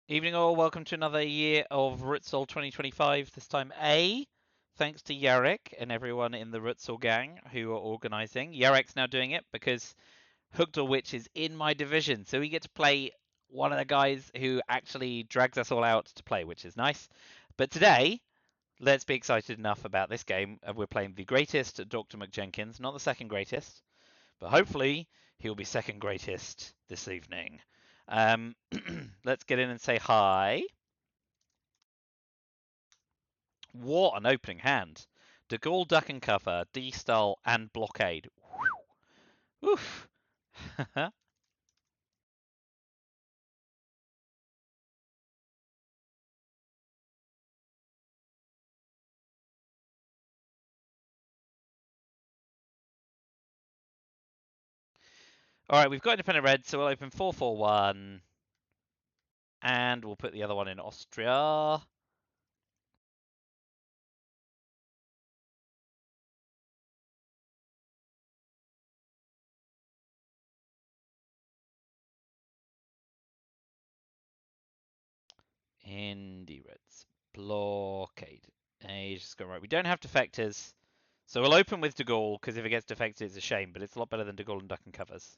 Evening all, welcome to another year of Rutzel 2025, this time A. Thanks to Yarek and everyone in the Rutzel gang who are organising. Yarek's now doing it because Hooked or Witch is in my division, so we get to play one of the guys who actually drags us all out to play, which is nice. But today, let's be excited enough about this game. We're playing the greatest Dr. McJenkins, not the second greatest, but hopefully he'll be second greatest this evening. Let's get in and say hi. What an opening hand. De Gaulle, Duck and Cover, D-Style, and Blockade. Oof. Alright, we've got independent red, so we'll open 441. And we'll put the other one in Austria. Indie reds. Blockade. Just go right. We don't have defectors. So we'll open with De Gaulle, because if it gets defected, it's a shame, but it's a lot better than De Gaulle and Duck and Covers.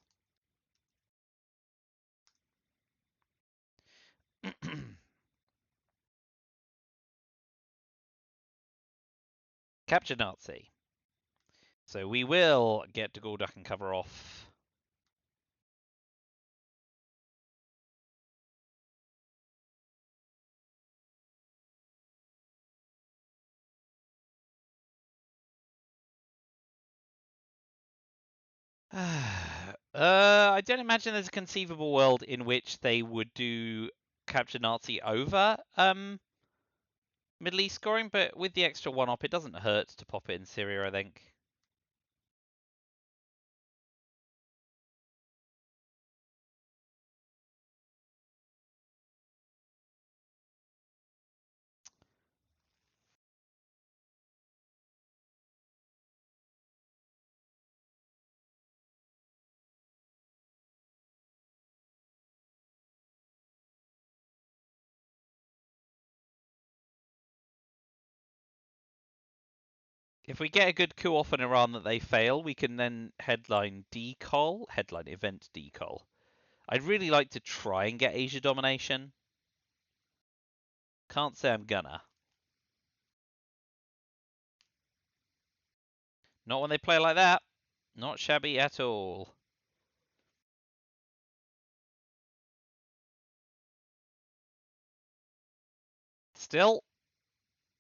Capture Nazi. So we will get De Gaulle, Duck and Cover off. I don't imagine there's a conceivable world in which they would do Capture Nazi over Middle East scoring, but with the extra one-op, it doesn't hurt to pop it in Syria, I think. If we get a good coup off in Iran that they fail, we can then headline event decol. I'd really like to try and get Asia domination. Can't say I'm gonna. Not when they play like that. Not shabby at all. Still,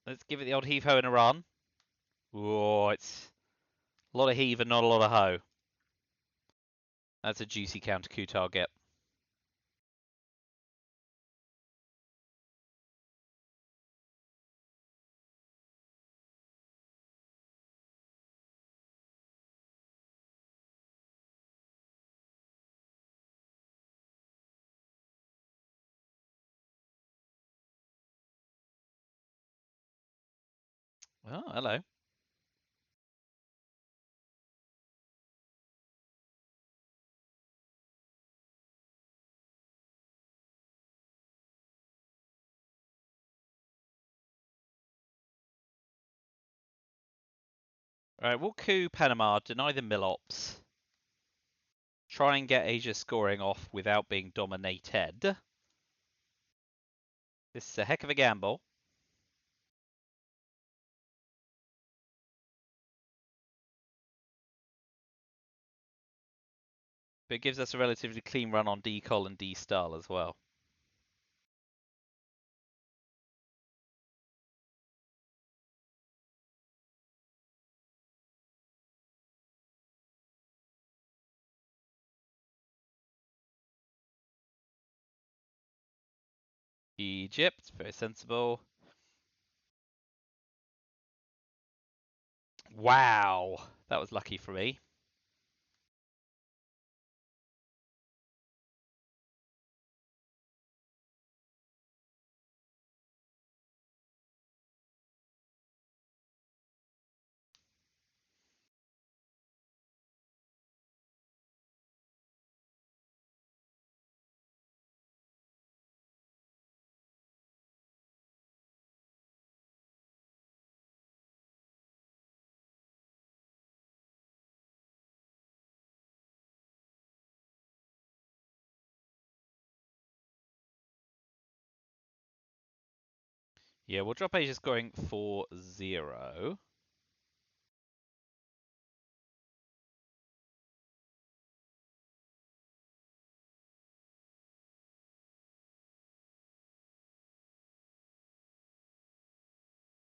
let's give it the old heave-ho in Iran. Whoa, it's a lot of heave and not a lot of ho. That's a juicy counter coup target. Oh, hello. Alright, we'll coup Panama, deny the mill-ops. Try and get Asia scoring off without being dominated. This is a heck of a gamble. But it gives us a relatively clean run on decol and D-Style as well. Egypt, very sensible. Wow, that was lucky for me. Yeah, we'll drop Asia scoring for 0.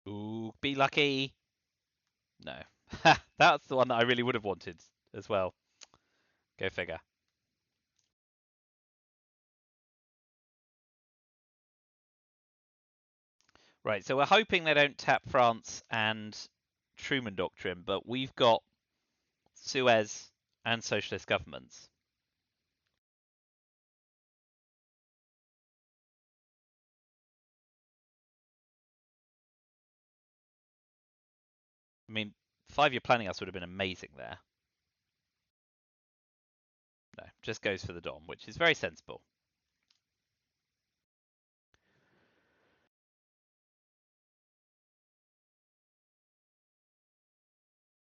Ooh, be lucky. No. That's the one that I really would have wanted as well. Go figure. Right, so we're hoping they don't tap France and Truman Doctrine, but we've got Suez and socialist governments. I mean, 5-year planning us would have been amazing there. No, just goes for the Dom, which is very sensible.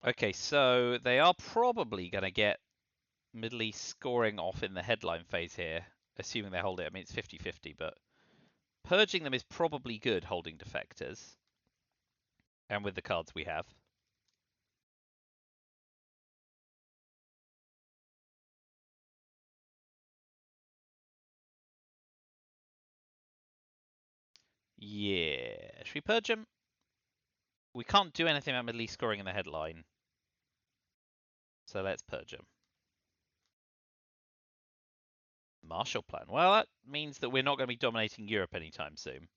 Okay, so they are probably going to get Middle East scoring off in the headline phase here, assuming they hold it. I mean, it's 50-50, but purging them is probably good holding defectors, and with the cards we have. Yeah, should we purge them? We can't do anything about Middle East scoring in the headline, so let's purge them. Marshall Plan. Well, that means that we're not going to be dominating Europe anytime soon.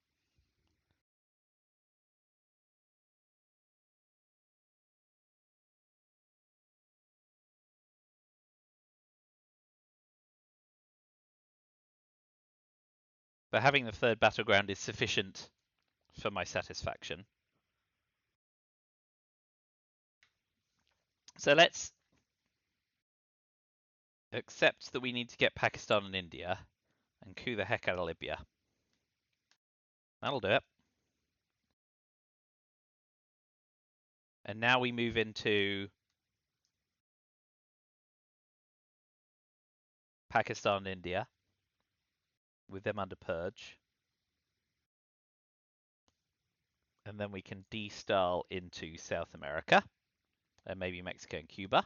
But having the third battleground is sufficient for my satisfaction. So let's accept that we need to get Pakistan and India and coup the heck out of Libya. That'll do it. And now we move into Pakistan and India with them under purge. And then we can de-style into South America and maybe Mexico and Cuba.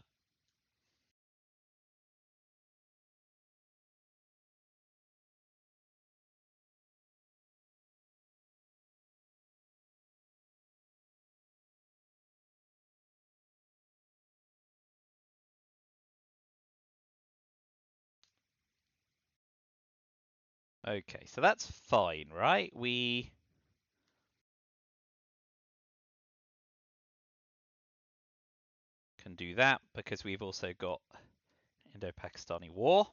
Okay, so that's fine, right? We can do that because we've also got Indo-Pakistani War.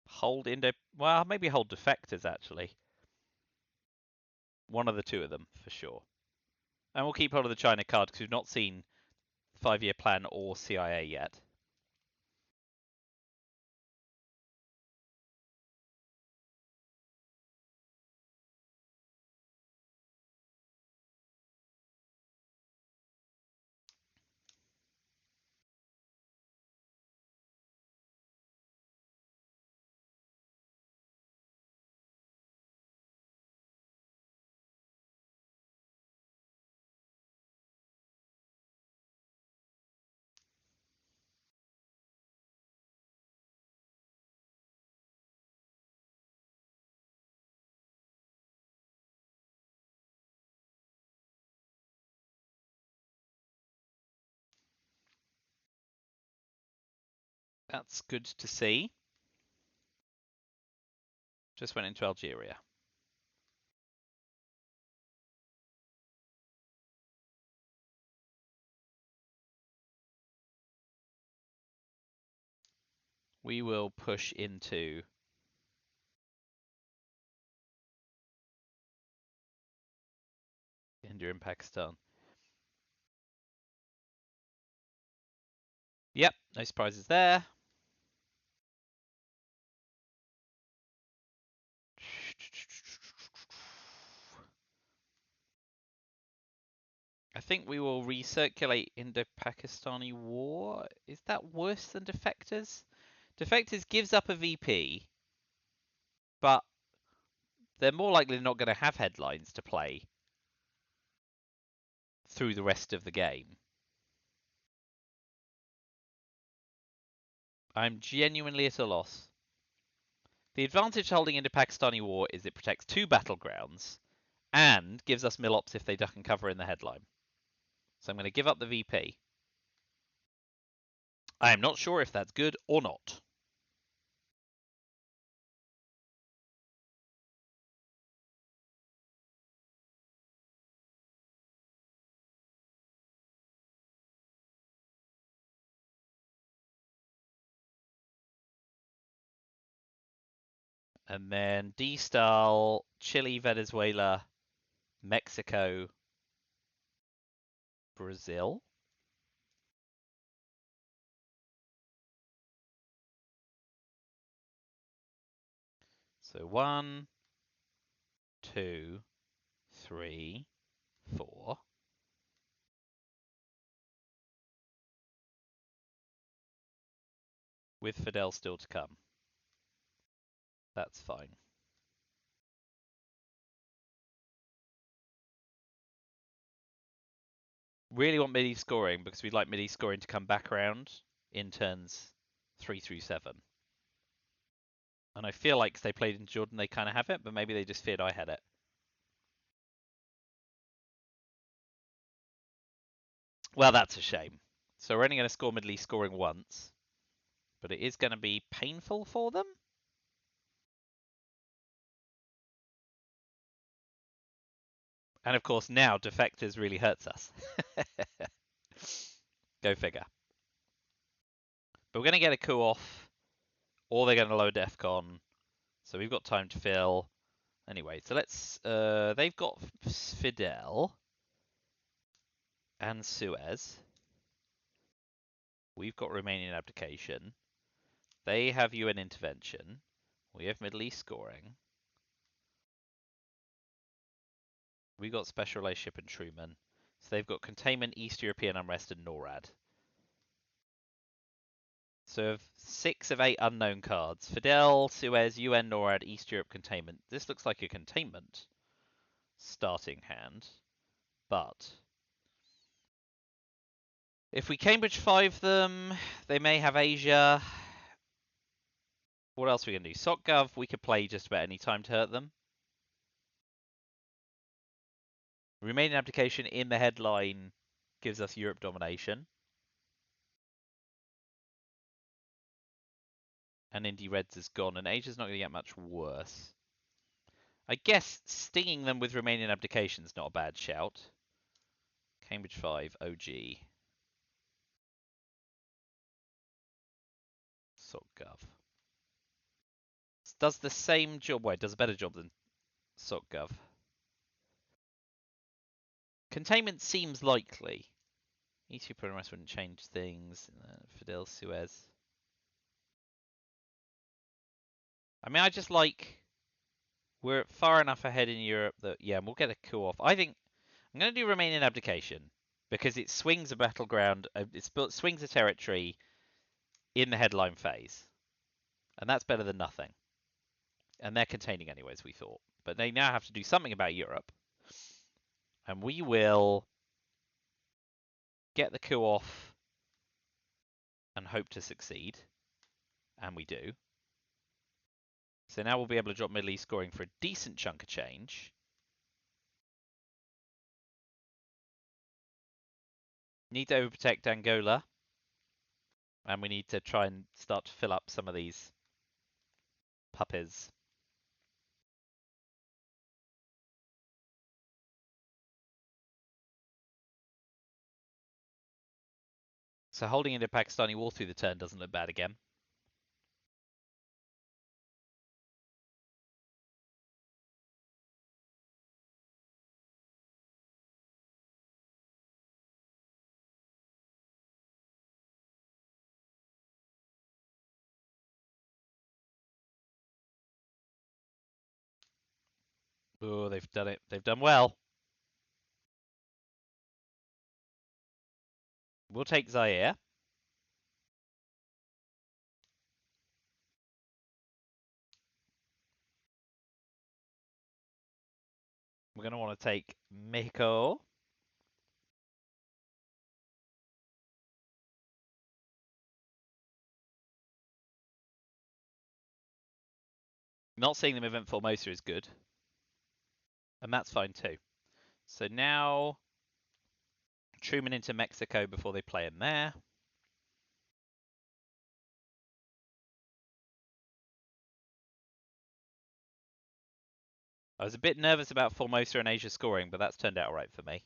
Hold Indo... Well, maybe hold defectors, actually. One of the two of them, for sure. And we'll keep hold of the China card because we've not seen 5-year plan or CIA yet. That's good to see. Just went into Algeria. We will push into India and Pakistan. Yep, no surprises there. I think we will recirculate Indo-Pakistani War. Is that worse than Defectors? Defectors gives up a VP, but they're more likely not going to have headlines to play through the rest of the game. I'm genuinely at a loss. The advantage holding into Pakistani War is it protects 2 battlegrounds and gives us mill-ops if they duck and cover in the headline. So I'm going to give up the VP. I am not sure if that's good or not. And then D-Style, Chile, Venezuela, Mexico, Brazil. So 1, 2, 3, 4. With Fidel still to come. That's fine. Really want midi scoring because we'd like midi scoring to come back around in turns 3 through 7. And I feel like 'cause they played in Jordan, they kind of have it, but maybe they just feared I had it. Well, that's a shame. So we're only going to score Middle East scoring once, but it is going to be painful for them. And of course, now defectors really hurts us. Go figure. But we're going to get a coup off, or they're going to lower DEFCON, so we've got time to fill. Anyway, so let's. They've got Fidel and Suez. We've got Romanian abdication. They have UN intervention. We have Middle East scoring. We got special relationship and Truman. So they've got containment, East European unrest, and NORAD. So of 6 of 8 unknown cards, Fidel, Suez, UN, NORAD, East Europe containment. This looks like a containment starting hand, but if we Cambridge 5 them, they may have Asia. What else are we going to do? SocGov, we could play just about any time to hurt them. Remaining abdication in the headline gives us Europe domination. And Indy Reds is gone, and Asia's not going to get much worse. I guess stinging them with Romanian abdication is not a bad shout. Cambridge 5, OG. SocGov. Does the same job, well, it does a better job than SocGov. Containment seems likely. E2 progress wouldn't change things. Fidel Suez. I mean, I just like we're far enough ahead in Europe that yeah, we'll get a coup off. I think I'm going to do Romanian abdication because it swings a battleground. It swings a territory in the headline phase, and that's better than nothing. And they're containing anyways, we thought, but they now have to do something about Europe, and we will get the coup off and hope to succeed, and we do. So now we'll be able to drop Middle East scoring for a decent chunk of change. Need to overprotect Angola. And we need to try and start to fill up some of these puppies. So holding into Pakistani wall through the turn doesn't look bad again. Oh, they've done it. They've done well. We'll take Zaire. We're going to want to take Mexico. Not seeing them event Formosa is good. And that's fine too. So now Truman into Mexico before they play him there. I was a bit nervous about Formosa and Asia scoring, but that's turned out all right for me.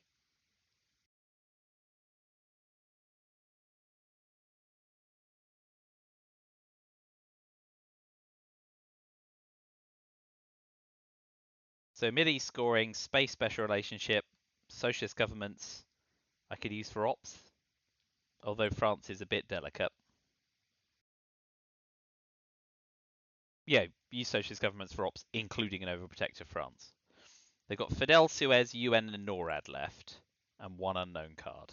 So Mid-East scoring, space special relationship, socialist governments I could use for ops, although France is a bit delicate. Yeah, use socialist governments for ops, including an overprotective France. They've got Fidel, Suez, UN, and NORAD left, and one unknown card.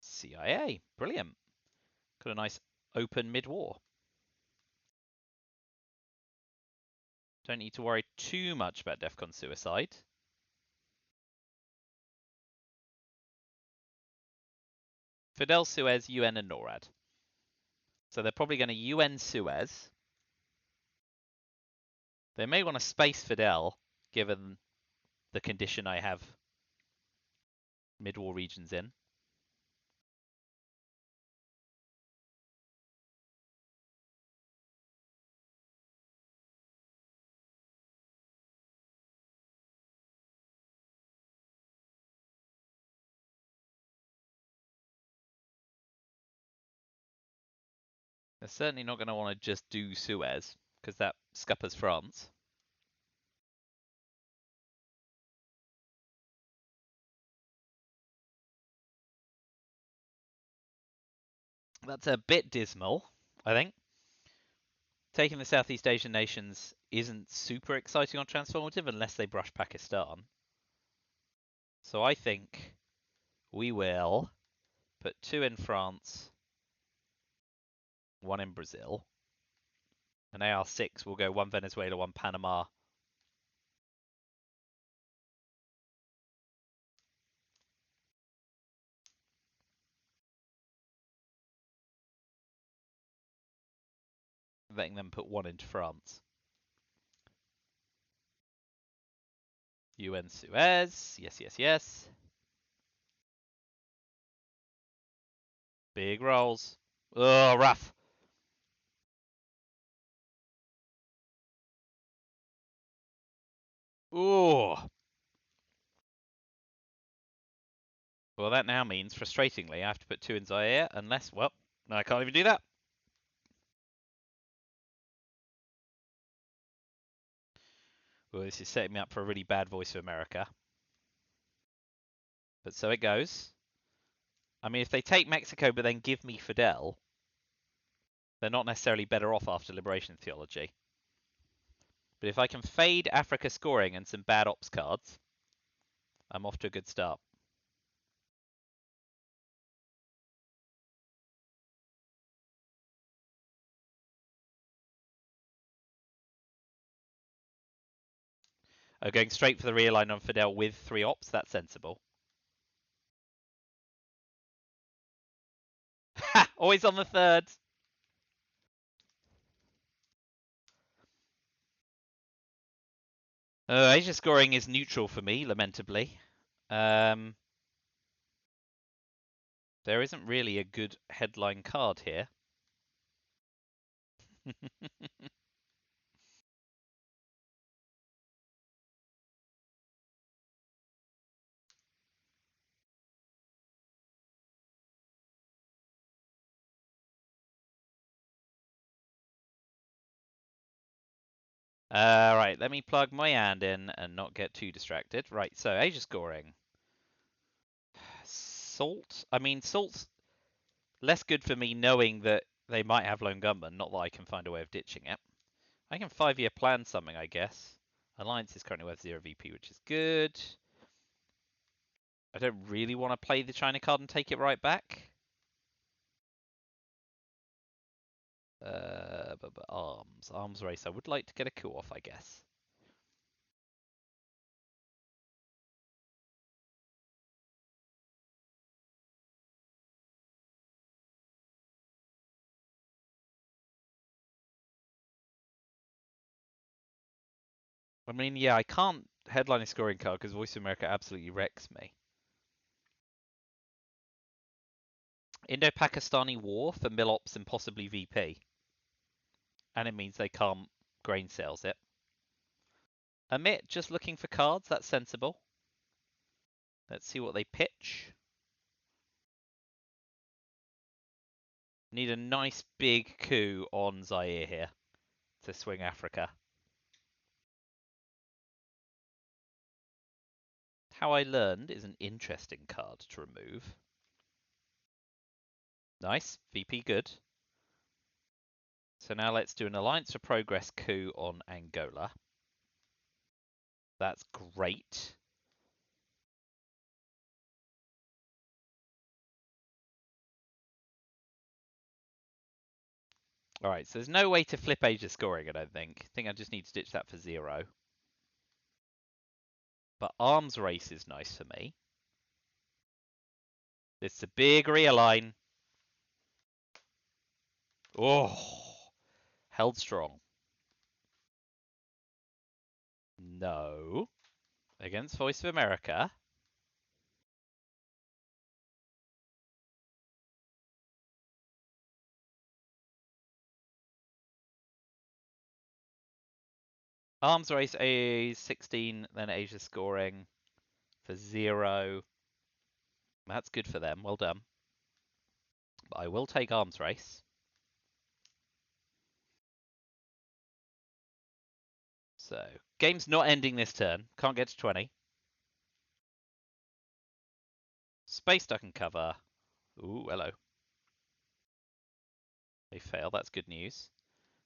CIA, brilliant. Got a nice open mid-war. Don't need to worry too much about DEFCON suicide. Fidel, Suez, UN, and NORAD. So they're probably going to UN Suez. They may want to space Fidel, given the condition I have mid-war regions in. They're certainly not going to want to just do Suez, because that scuppers France. That's a bit dismal, I think. Taking the Southeast Asian nations isn't super exciting or transformative unless they brush Pakistan. So I think we will put 2 in France, 1 in Brazil. And AR6 will go 1 Venezuela, 1 Panama. Letting them put 1 into France. UN Suez. Yes, yes, yes. Big rolls. Oh, rough. Ooh. Well, that now means, frustratingly, I have to put 2 in Zaire, unless, well, no, I can't even do that. Well, this is setting me up for a really bad Voice of America. But so it goes. I mean, if they take Mexico but then give me Fidel, they're not necessarily better off after liberation theology. But if I can fade Africa scoring and some bad ops cards, I'm off to a good start. Oh, going straight for the realign on Fidel with 3 ops, that's sensible. Ha! Always on the third. Asia scoring is neutral for me, lamentably. There isn't really a good headline card here. Right, let me plug my hand in and not get too distracted. Right, so Asia scoring. Salt? I mean, Salt's less good for me knowing that they might have lone gunmen, not that I can find a way of ditching it. I can 5-year plan something, I guess. Alliance is currently worth 0 VP, which is good. I don't really want to play the China card and take it right back. But arms race. I would like to get a coup off, I guess. I mean, yeah, I can't headline a scoring card because Voice of America absolutely wrecks me. Indo-Pakistani War for Milops and possibly VP. And it means they can't grain sales it. Amit, just looking for cards, that's sensible. Let's see what they pitch. Need a nice big coup on Zaire here to swing Africa. How I Learned is an interesting card to remove. Nice, VP good. So now let's do an Alliance for Progress coup on Angola. That's great. Alright, so there's no way to flip Asia scoring, I don't think. I think I just need to ditch that for 0. But Arms Race is nice for me. It's a big realign. Oh, held strong. No. Against Voice of America. Arms Race a 16, then Asia scoring for 0. That's good for them. Well done. But I will take Arms Race. So, game's not ending this turn. Can't get to 20. Space Duck and Cover. Ooh, hello. They fail. That's good news.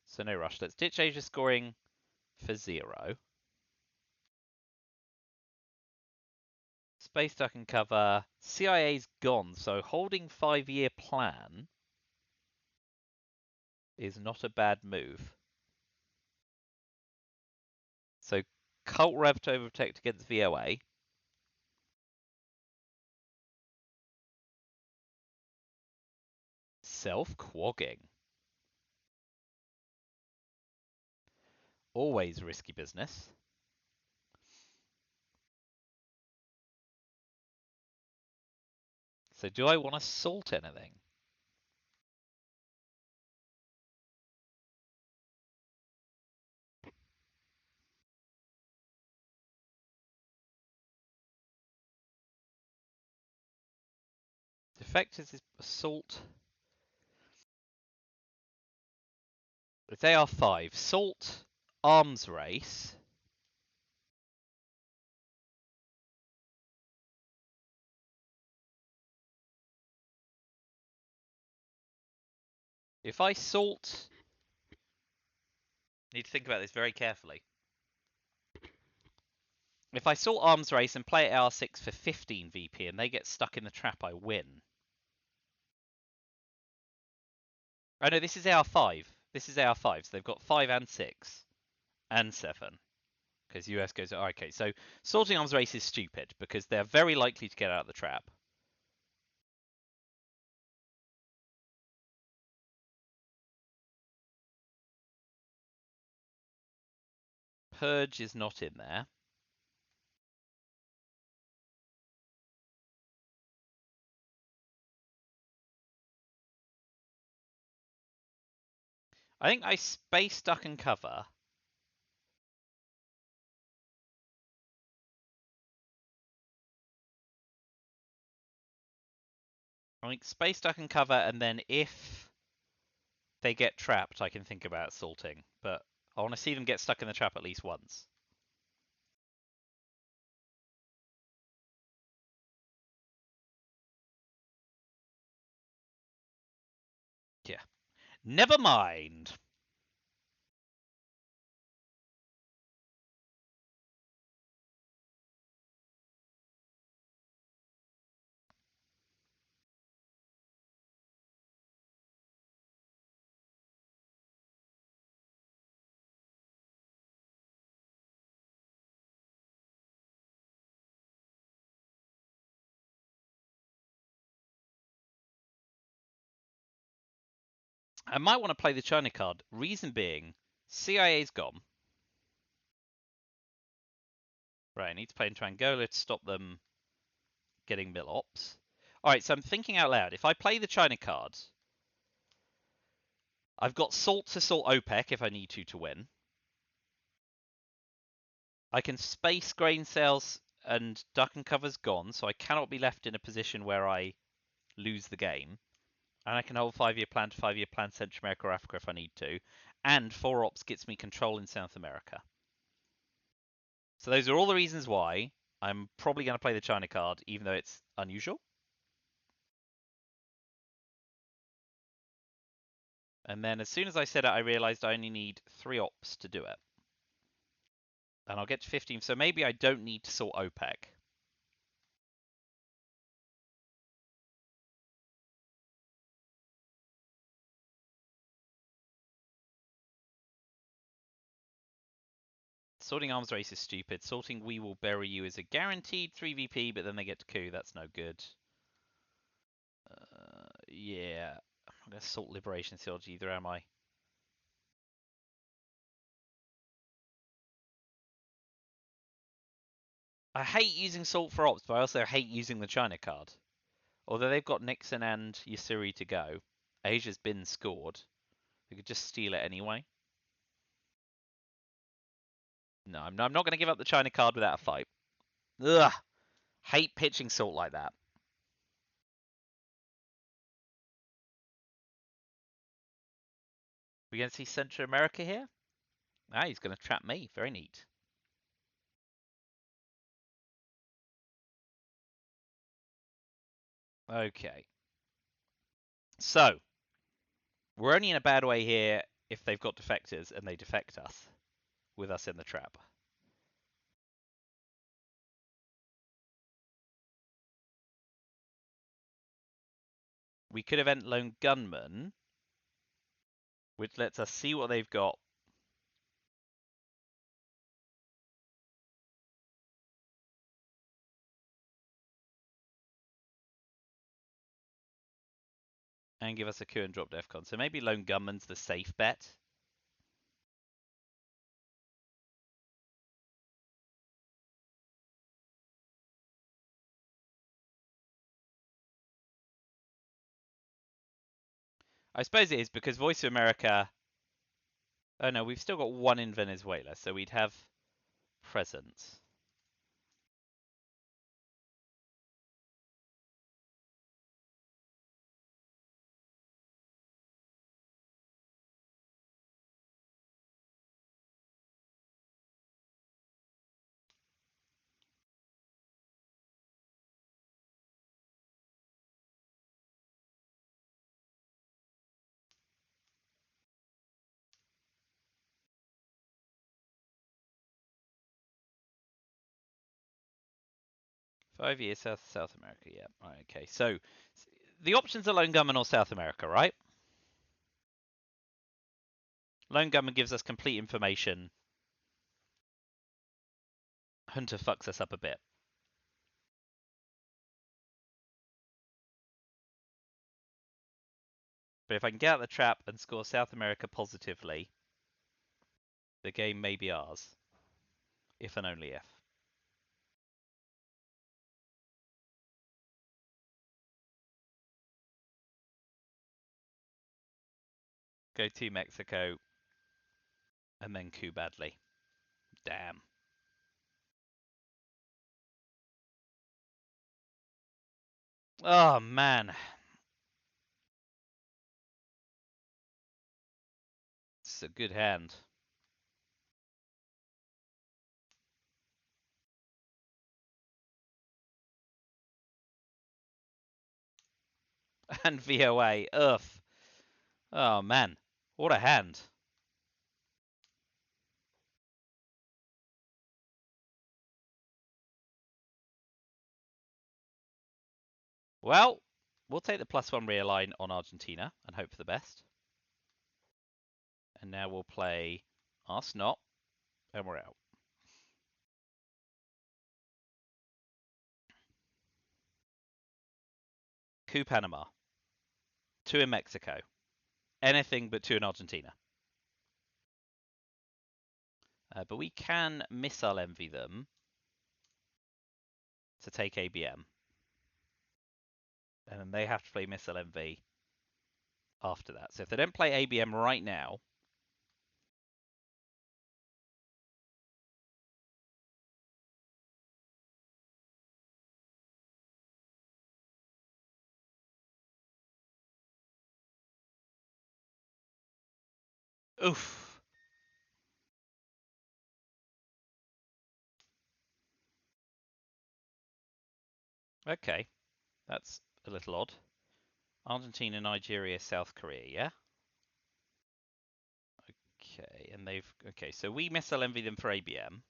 So no rush. Let's ditch Asia scoring for 0. Space Duck and Cover. CIA's gone, so holding 5-year plan is not a bad move. So Cult Rev to overprotect against VOA. Self-quagging. Always risky business. So do I want to salt anything? Defectors is assault. It's AR5. Salt, arms race. If I salt... Need to think about this very carefully. If I salt arms race and play AR6 for 15 VP and they get stuck in the trap, I win. Oh no, this is AR5. This is AR5, so they've got 5 and 6. And 7. Because US goes... Oh, okay, so salting arms race is stupid, because they're very likely to get out of the trap. Purge is not in there. I think I space duck and cover. I think space duck and cover, and then if they get trapped, I can think about salting. But I want to see them get stuck in the trap at least once. Yeah. Never mind. I might want to play the China card. Reason being, CIA's gone. Right, I need to play into Angola to stop them getting mill ops. Alright, so I'm thinking out loud. If I play the China card, I've got salt to salt OPEC if I need to win. I can space grain sales and duck and cover's gone, so I cannot be left in a position where I lose the game. And I can hold 5-year plan to 5-year plan Central America or Africa if I need to. And 4 ops gets me control in South America. So those are all the reasons why I'm probably going to play the China card, even though it's unusual. And then as soon as I said it, I realized I only need 3 ops to do it. And I'll get to 15, so maybe I don't need to sort OPEC. Sorting arms race is stupid. Sorting we will bury you is a guaranteed 3VP, but then they get to coup. That's no good. Yeah. I'm going to sort Liberation Theology either, am I? I hate using salt for ops, but I also hate using the China card. Although they've got Nixon and Yasuri to go, Asia's been scored. They could just steal it anyway. No, I'm not going to give up the China card without a fight. Ugh. Hate pitching salt like that. We going to see Central America here? Ah, he's going to trap me. Very neat. Okay. So, we're only in a bad way here if they've got defectors and they defect us with us in the trap. We could have entered Lone Gunman, which lets us see what they've got. And give us a coup and drop DEFCON. So maybe Lone Gunman's the safe bet. I suppose it is because Voice of America. Oh no, we've still got one in Venezuela, so we'd have presence. Five years South America, yeah. Right, okay, so the options are Lone Gunman or South America, right? Lone Gunman gives us complete information. Hunter fucks us up a bit. But if I can get out the trap and score South America positively, the game may be ours. If and only if. Go to Mexico and then coup badly. Damn. Oh man. It's a good hand. And VOA. Ugh. Oh man. What a hand. Well, we'll take the +1 realign on Argentina and hope for the best. And now we'll play Arse Not, and we're out. Coup Panama. 2 in Mexico. anything but 2 in Argentina. But we can missile envy them to take ABM. And then they have to play missile envy after that. So if they don't play ABM right now, oof. Okay, that's a little odd. Argentina, Nigeria, South Korea, yeah? Okay, and they've... Okay, so we missile envy them for ABM.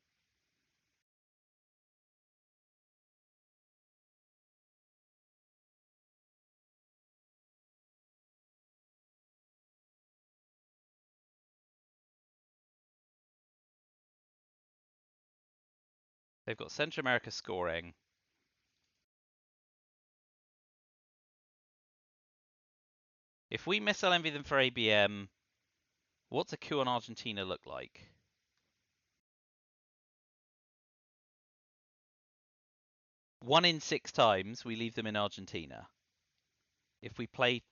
They've got Central America scoring. If we missile envy them for ABM, what's a coup on Argentina look like? One in 6 times we leave them in Argentina. If we play...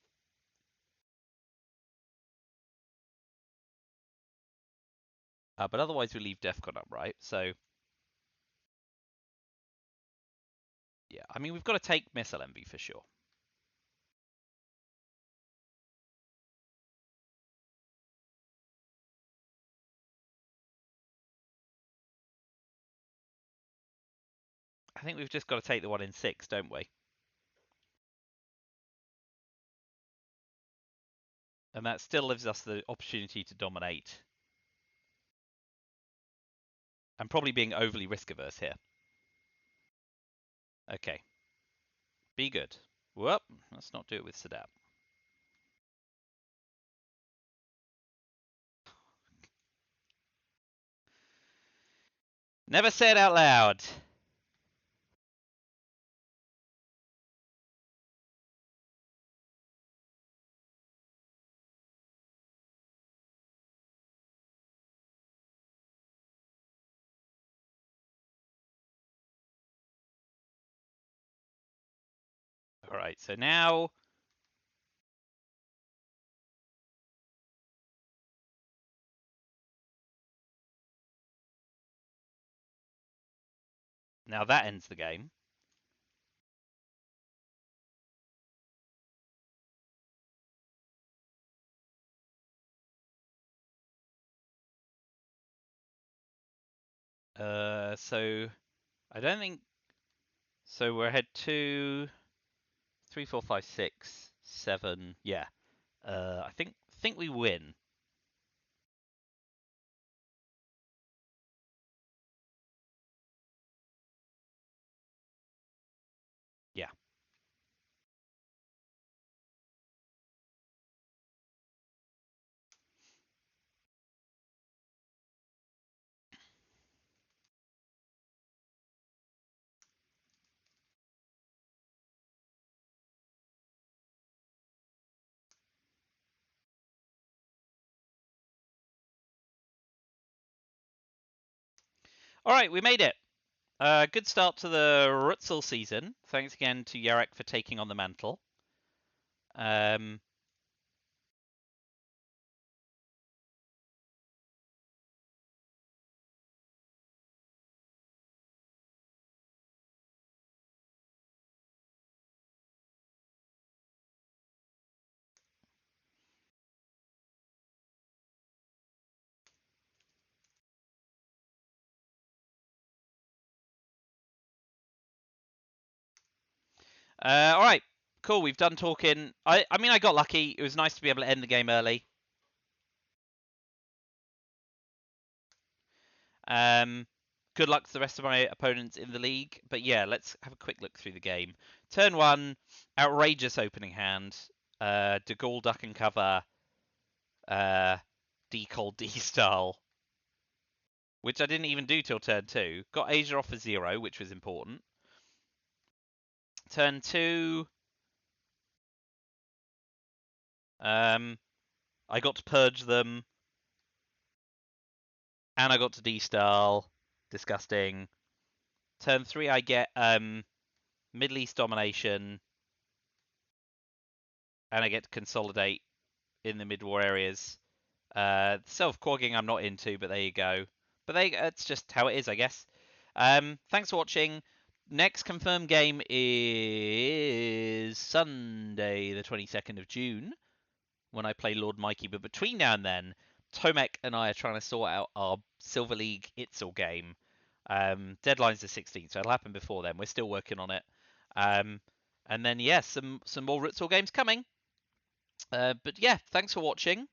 but otherwise we leave Defcon up, right? So... Yeah, I mean, we've got to take missile envy for sure. I think we've just got to take the 1 in 6, don't we? And that still gives us the opportunity to dominate. I'm probably being overly risk averse here. Okay. Be good. Whoop. Let's not do it with Sadat. Never say it out loud. All right, so now... Now that ends the game. So I don't think... So we're ahead 2, 3, 4, 5, 6, 7. Yeah. I think we win. Yeah. All right, we made it. Good start to the RTSL season. Thanks again to Yarek for taking on the mantle. All right, cool. We've done talking. I mean, I got lucky. It was nice to be able to end the game early. Good luck to the rest of my opponents in the league. But yeah, let's have a quick look through the game. Turn 1, outrageous opening hand. De Gaulle duck and cover. Decol D style, which I didn't even do till turn 2. Got Asia off for 0, which was important. Turn 2. I got to purge them, and I got to destyle. Disgusting. Turn 3, I get Middle East domination, and I get to consolidate in the mid-war areas. Self-quagging I'm not into, but there you go. But it's just how it is, I guess. Thanks for watching. Next confirmed game is Sunday, the 22nd of June, when I play Lord Mikey. But between now and then, Tomek and I are trying to sort out our Silver League Itzel game. Deadline's the 16th, so it'll happen before then. We're still working on it. And then, yeah, some more Ritzel games coming. But yeah, thanks for watching.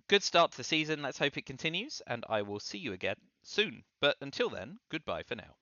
Good start to the season. Let's hope it continues, and I will see you again soon. But until then, goodbye for now.